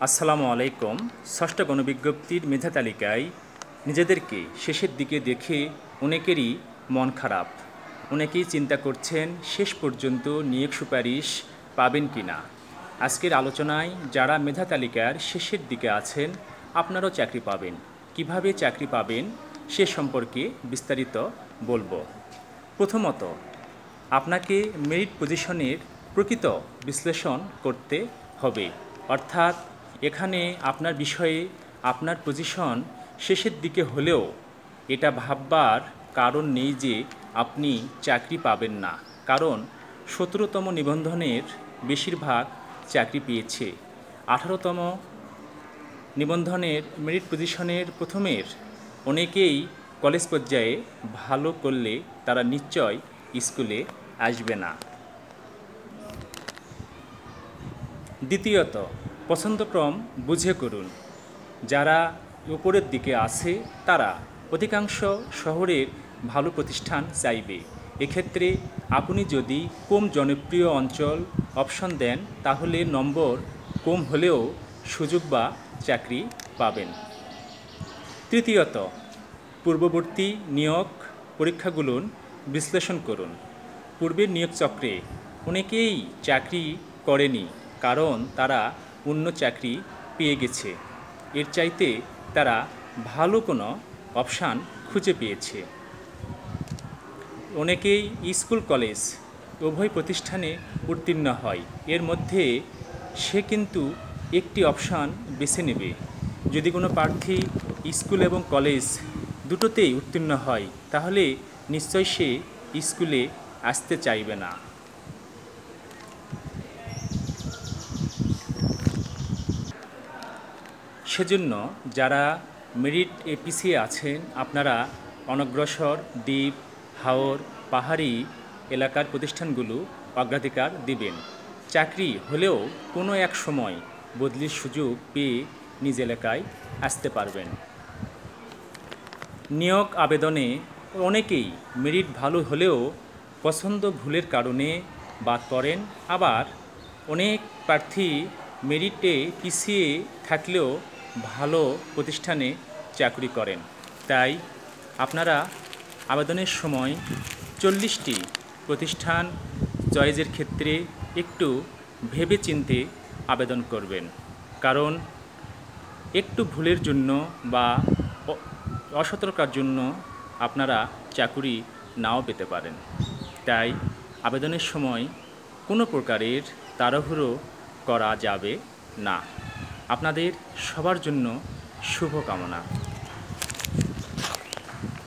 আসসালামু আলাইকুম। ষষ্ঠ গণবিজ্ঞপ্তির মেধা তালিকায় নিজেদেরকে শেষের দিকে দেখে অনেকেরই মন খারাপ। অনেকেই চিন্তা করছেন শেষ পর্যন্ত নিয়োগ সুপারিশ পাবেন কি না। আজকের আলোচনায় যারা মেধা তালিকার শেষের দিকে আছেন আপনারাও চাকরি পাবেন, কিভাবে চাকরি পাবেন সে সম্পর্কে বিস্তারিত বলবো। প্রথমত, আপনাকে মেরিট পজিশনের প্রকৃত বিশ্লেষণ করতে হবে, অর্থাৎ এখানে আপনার বিষয়ে আপনার পজিশন শেষের দিকে হলেও এটা ভাববার কারণ নেই যে আপনি চাকরি পাবেন না, কারণ 17তম নিবন্ধনের বেশিরভাগ চাকরি পেয়েছে। 18তম নিবন্ধনের মেরিট পজিশনের প্রথমের অনেকেই কলেজ পর্যায়ে ভালো করলে তারা নিশ্চয় স্কুলে আসবে না। দ্বিতীয়ত, পছন্দক্রম বুঝে করুন। যারা উপরের দিকে আছে তারা অধিকাংশ শহরের ভালো প্রতিষ্ঠান চাইবে। এক্ষেত্রে আপনি যদি কম জনপ্রিয় অঞ্চল অপশন দেন তাহলে নম্বর কম হলেও সুযোগ বা চাকরি পাবেন। তৃতীয়ত, পূর্ববর্তী নিয়োগ পরীক্ষাগুলো বিশ্লেষণ করুন। পূর্বের নিয়োগ চক্রে অনেকেই চাকরি করেনি, কারণ তারা অন্য চাকরি পেয়ে গেছে, এর চাইতে তারা ভালো কোনো অপশান খুঁজে পেয়েছে। অনেকেই স্কুল কলেজ উভয় প্রতিষ্ঠানে উত্তীর্ণ হয়, এর মধ্যে সে কিন্তু একটি অপশান বেছে নেবে। যদি কোনো প্রার্থী স্কুল এবং কলেজ দুটোতেই উত্তীর্ণ হয় তাহলে নিশ্চয় সে স্কুলে আসতে চাইবে না। সেজন্য যারা মেরিট পিছিয়ে আছেন আপনারা অনগ্রসর দ্বীপ, হাওর, পাহাড়ি এলাকার প্রতিষ্ঠানগুলো অগ্রাধিকার দিবেন। চাকরি হলেও কোনো এক সময় বদলির সুযোগ পেয়ে নিজ এলাকায় আসতে পারবেন। নিয়োগ আবেদনে অনেকেই মেরিট ভালো হলেও পছন্দ ভুলের কারণে বাদ পড়েন, আবার অনেক প্রার্থী মেরিটে পিছিয়ে থাকলেও ভালো প্রতিষ্ঠানে চাকরি করেন। তাই আপনারা আবেদনের সময় 40টি প্রতিষ্ঠান চয়েসের ক্ষেত্রে একটু ভেবে চিন্তে আবেদন করবেন, কারণ একটু ভুলের জন্য বা অসতর্কতার জন্য আপনারা চাকরি নাও পেতে পারেন। তাই আবেদনের সময় কোনো প্রকারের তাড়াহুড়ো করা যাবে না। আপনাদের সবার জন্য শুভকামনা।